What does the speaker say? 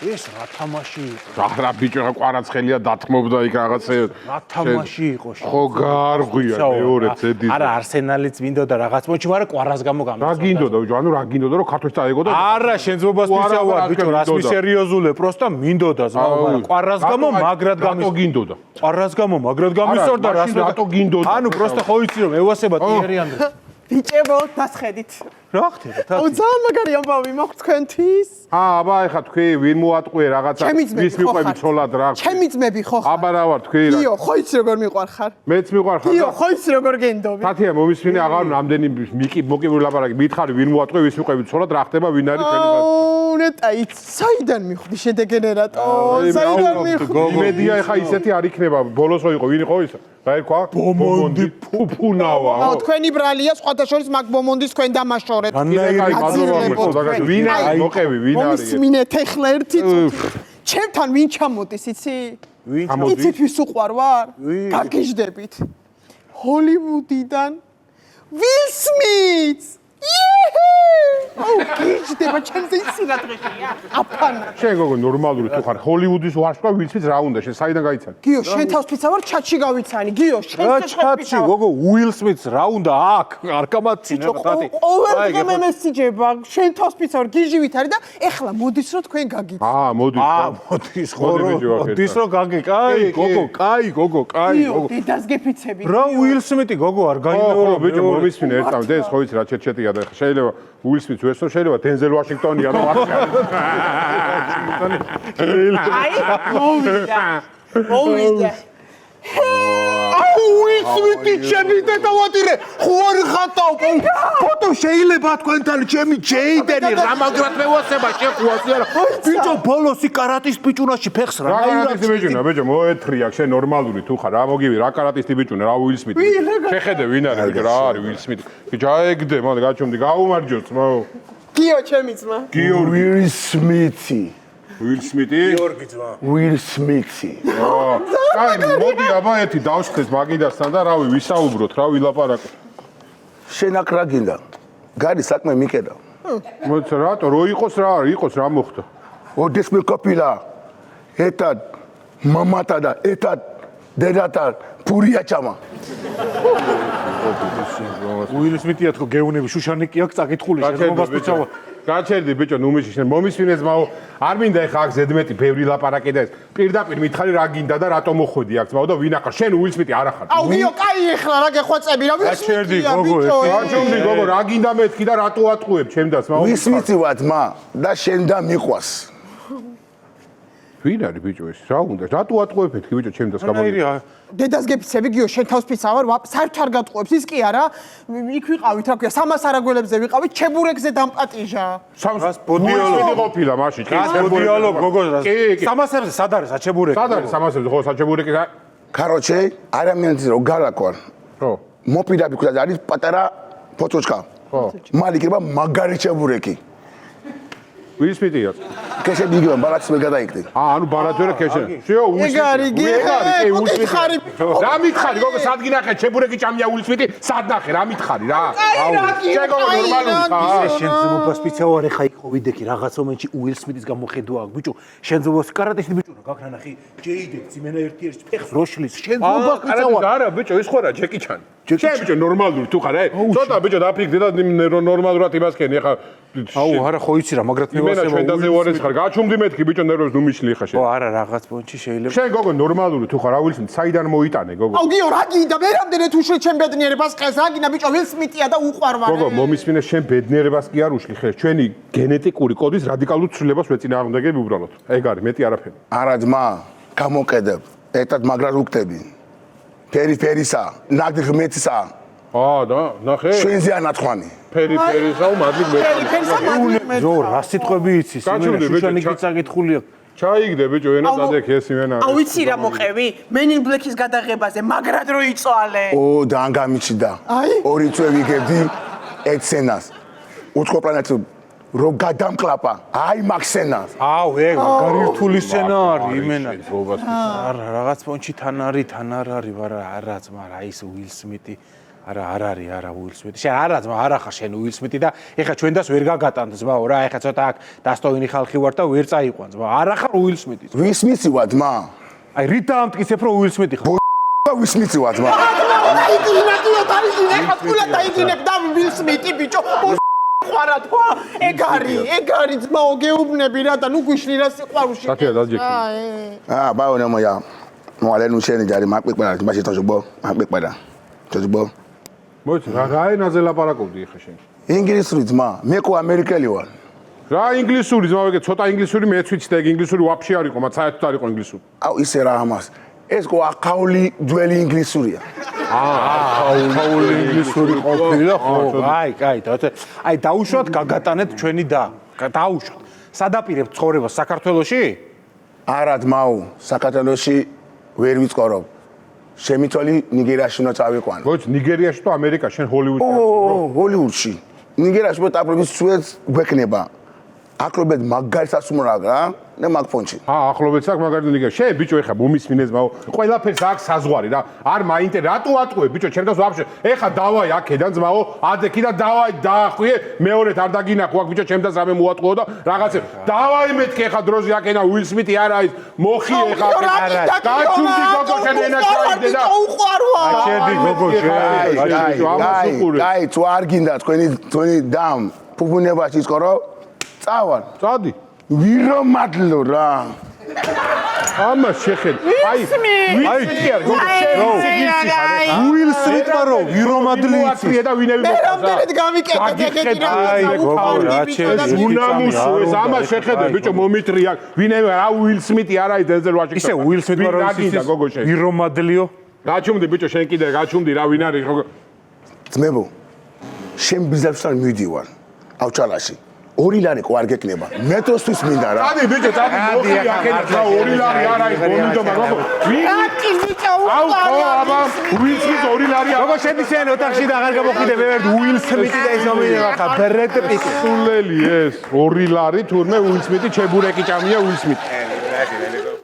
ეს რა თამაში იყო? რა ბიჭო რა კვარაცხელია დათმობდა იქ რაღაცეებს. რა თამაში იყო? ხო გარღვია მეორე ზედი. არა არსენალიც მინდოდა რაღაც მოჩი, მაგრამ კვარას გამო გამო. რა გინდოდა ბიჭო? ანუ რა გინდოდა რომ ქართულს წაეგო და არა შენზობას მისაუარ ბიჭო, რასმი სერიოზულე, პროსტა მინდოდა ზმაო, მაგრამ კვარას გამო მაგრად გამის. რატო გინდოდა? კვარას გამო მაგრამ გამისორდა რასმე რატო გინდოდა? ანუ პროსტა ხო იცი რომ ევასება ტიერი ანდრე. ბიჭებო, დასხედით. რა ხდება? აუ ძალიან მაგარი ამბავი მაქვს თქვენთვის. აბა ეხა თქვი ვინ მოატყვე რაღაცა ვის მიყვები ცოლად რა. ჩემი ძმები ხო ხარ? აბა რა ვარ თქვი რა. გიო, ხო იცი როგორ მიყვარ ხარ? მეც მიყვარ ხარ. გიო, ხო იცი როგორ გენდობი? თათია მომისმინე აღარ ნამდენი მოკიბული ლაპარაკი მითხარი ვინ მოატყვე ვის მიყვები ცოლად რა ხდება ვინ არის ჩვენი ხარ. აუ ნეტაი, საიდან მიხვდი შედეგენერატო? საიდან მიხვდი? იმედია ეხა ისეთი არ იქნება ბოლოს რო იყო ვინ იყო ის? რა ერქვა? ბომონდი ფუფუნავა. აუ თქვენი ბრალია სხვათა შორის მაგ ბომონდის თქვენ დამაშორეთ. ვინ არის მოყევი ვინ არის? მომისმინეთ ეხლა ერთი წუთი. ჩემთან ვინ ჩამოდის იცი? ვინ იცი ვის უყვარ ვარ? გაგიჟდებით. ჰოლივუდიდან ვილ სმიტს. აუ გიჟდება ჩემზე ისინა დღეშია. აფანა. შენ გოგო ნორმალური თუ ხარ ჰოლივუდის ვარსკვლავ ვილ სმიტს რა უნდა შენ საიდან გაიცანი? გიო შენ თავს ფიცავარ ჩატში გავიცანი. გიო შენ ჩატში გოგო უილ სმიტს რა უნდა აქ არ გამაცინე თათი. ყოველდღე მე მესიჯება შენ თავს ფიცავარ გიჟივით არის და ეხლა მოდის რომ თქვენ გაგიც. მოდის. მოდის ხო მოდის რომ გაგი კაი გოგო კაი გოგო კაი გოგო დედას გეფიცები. რა უილ სმიტი გოგო არ გაიმეორო ბიჭო მომისმინე ერთად ეს ხო იცი რა ჩეტია და შეიძლება უილ სმიტს ვესო შეიძლება დენზელ ვაშინგტონია რომ არ აი მოვიდა უილ სმიტი ჩემი დედავატირე ხوار ხატავ ფოტო შეიძლება თქვენთან ჩემი ჯეიდენი რა მაგრად მევასება შეხუასი არა ბიჭო ბოლოსი კარატის ბიჭუნაში ფეხს რა კარატის ბიჭუნა ბიჭო მოეთრია შენ ნორმალური თუ ხარ რა მოგივი რა კარატის ბიჭუნა რა უილ სმიტი შეხედე ვინ არის ბიჭო რა არის უილ სმიტი ბიჭო აეგდე მოდი გაჩვენდი გაუმარჯოს მოუ გიო ჩემი ძმა უილ სმიტი უილ სმიტი გიორგი ძმა უილ სმიტი აი მოდი აბა ერთი დავშხეს მაგიდასთან და რავი ვისაუბროთ რა ვილაპარაკო შენ აქ რა გინდა გარი საქმე მიკედა მოიცა რატო რო იყოს რა იყოს რა მოხდა ოდეს მე კოპილა ერთად მამათა და ერთად დედათა ფურია ჩამა უილ სმიტია თქო გეუნები შუშანიკი აქვს წაკითხული შენობას პიცავა გაჩერდი ბიჭო ნუმიში შენ მომისმინე ძმაო არ მინდა ეხა აქ ზედმეტი ბევრი ლაპარაკი და ეს პირდაპირ მითხარი რა გინდა და რატო მოხვედი აქ ძმაო და ვინ ახარ შენ უილ სმიტი არ ახარ აუ გიო კაი ეხლა რა გეხვეწები რა გაჩერდი გოგო გაჩერდი გოგო რა გინდა მეთქი და რატო ატყუებ ჩემდას ძმაო უილ სმიტი ვარ ძმა და შენ და მიყვას ვინ არის ბიჭო ეს რა უნდა რატო ატყუებ მეთქი ბიჭო ჩემდას გამოდია დედას გეფიცები გიო შენ თავს ფიცავარ საერთოდ არ გატყუებს ის კი არა იქ ვიყავით რა ქვია სამას არაგველებზე ვიყავით ჩებურეკზე დამპატიჟა სამას ბოდიალო ყოფილა მაშინ კი ბოდიალო გოგო სამასებზე სად არის საჩებურეკი სად არის სამასებზე ხო საჩებურეკი კაროჩე არამენძი რო გალაკვარ ხო მოპირდაპირ ქვაზე არის პატარა ფოთოჩკა ხო მალ იქნება მაგარი ჩებურეკი ვის პიტია კეშე დიგო ბალაც მე გადაიქდი ანუ ბალაც ვერა კეშე შეო უილ სმიტი მითხარი რა მითხარი გოგო სად გინახე ჩებურეკი ჭამია უილ სმიტი სად ნახე რა მითხარი რა შენ გოგო ნორმალური ხარ შენ ზმობას პიცავარ ეხა იქ ხოვიდექი რაღაც მომენტში უილ სმიტის გამოხედვა აქვს ბიჭო შენ ზმობას კარატის ბიჭო რა გაქნანახი ჯეიდეკ ძიმენა ერთ-ერთი ფეხს როშლის შენ ზმობას პიცავარ არა ბიჭო ის ხო რა ჯეკი ჩანი შენ ბიჭო ნორმალური თუ ხარ ცოტა ბიჭო დაფიქრდი და ნორმალურად იმასქენი ეხა აუ არა ხო იცი რა მაგრამ იმენა შენ დაზე უარეს ხარ გაჩუმდი მეთქი ბიჭო ნერვებს ნუ მიშლი ხა შენ ო არა რაღაც პონჩი შეიძლება შენ გოგო ნორმალური თუ ხარ ავილს საიდან მოიტანე გოგო აუ გიო რა გინდა მე რამდენი თუ შენ ბედნიერებას ყეს რა გინდა ბიჭო ვილ სმიტია და უყვარ ვარ გოგო მომისმინე შენ ბედნიერებას კი არ უშლი ხე ჩვენი გენეტიკური კოდის რადიკალურ ცვლილებას ვეწინააღმდეგები უბრალოდ ეგ არის მეტი არაფერი არა ძმა გამოკედებ ერთად მაგრად უქτები ფერიფერისა ნაგდ ღმერთისა და ნახე შენზე ანათხوانი ფერიფერისა უმადლი ფერიფერისა ზო რა სიტყვები იცის იმენა შუშანიკი წაკითხულია ჩაიგდე ბიჭო ენა დადექ ეს იმენა აუ იცი რა მოყევი Men in Black-ის გადაღებაზე მაგრად რო იწვალე ო და ან გამიჩნდა ორი წვე ვიგებდი ერთ სცენას უცხო პლანეტზე რო გადამკლაპა აი მაგ სცენას აუ ეგ მაგარი რთული სცენა არის იმენა არა რაღაც პონჩი თან არ არის მაგრამ არა ძმა რა ის უილ სმიტი არა არ არის არა უილ სმიტი. შენ არა ძმა არა ხარ შენ უილ სმიტი და ეხა ჩვენ დას ვერ გაგატანთ ძმაო რა ეხა ცოტა აქ დასტოვინი ხალხი ვარ და ვერ წაიყვან ძმა. არა ხარ უილ სმიტი. ვის მიცი ვარ ძმა? აი რით დაამტკიცებ რომ უილ სმიტი ხარ? ვის მიცი ვარ ძმა? დაიგინებ და უილ სმიტი ბიჭო. ხარა თქვა ეგ არის ძმაო გეუბნები რა და ნუ გვიშლი რა სიყვარულში. სათია დაჯექი. ბაონე მოია. მოალენუ შენი ჯარი მაკპიკპარა თბაში თოჯბო მაკპიკპარა. თოჯბო. მოიცა რა ენაზე ლაპარაკობდი ეხა შენ? ინგლისური ძმა, მე ყო ამერიკელი ვარ. რა ინგლისური ძმა ვიგე ცოტა ინგლისური მეც ვიცი და ეგ ინგლისური ვაფშე არ იყო მათ საერთოდ არ იყო ინგლისური. აუ ისე რა ამას. ეს ყო ახალი ძველი ინგლისურია. ახალი ინგლისური ყოფილა ხო? კაი, აი დაუშვათ გაგატანეთ ჩვენი და დაუშვათ. სადაპირებ ცხოვრებას საქართველოში? არა ძმაო, საქართველოში ვერ ვიცხოვრობ. შემიწოლი ნიგერიაში უნდა წავიყვანო. მოიცა ნიგერიაში თუ ამერიკაში შენ ჰოლივუდში? ჰოლივუდში. ნიგერიაში მეტაპრობის სუეც გვექნება. ახლობეთ მაგარი სასუმრაა რა, და მაგფონში. ახლობეთ აქ მაგარი ნიგერიაში. შენ ბიჭო ეხა მომისმინე ძმაო. ყველაფერს აქვს საზღვარი რა. არ მაინტერესებს რატო ატყუე ბიჭო ჩემ დას ვაფშე. ეხა დავაი აქედან ძმაო, ადექიდან დავაი დაახვიე, მეორედ არ დაგინახო აქ ბიჭო ჩემ დას რამე მოატყუო და რაღაცე. დავაი მეთქი ეხა დროზე აქენა უილ სმიტი არა ის. მოხი ეხა გაჩუმდი გოგო შენ ენა ჩაიდე და აჩერდი გოგო შენ. კაი, თუ არ გინდა თქვენი დამ ფუფუნებაში ისკორო წავალ. წადი. ვირო მადლო რა. ამას შეხედ. აი კი არ გოგო შენ უილ სმიტმა რო ვირომადლი იცი და ვინები მე რამდენად გამიკეთე ეგეთი უნამუსო ეს ამას შეხედე ბიჭო მომიტრია ვინები რა უილ სმიტი არა ის დენზელ ვაშინგტონი ისე უილ სმიტმა რო იცი ვირომადლიო გაჩუმდი ბიჭო შენ კიდე გაჩუმდი რა ვინ არის ძმებო შენ ბიზნესთან მივდივარ ავჭალაში 2 ლარი ყო არ გეკნება მეტროსთვის მინდა რა წადი ბიჭო წადი მოხი აქედან რა 2 ლარი არა ის ბონიდო მაგო აკი ბიჭო აუ აბა უილ სმიტ 2 ლარი გოგო შედი შენ ოთახში და აღარ გამოხიდე მე ვერ უილ სმიტი და ის მომინება ხა ბრედ პიტი სულელი ეს 2 ლარი თურმე უილ სმიტი ჩებურეკი ჭამია უილ სმიტი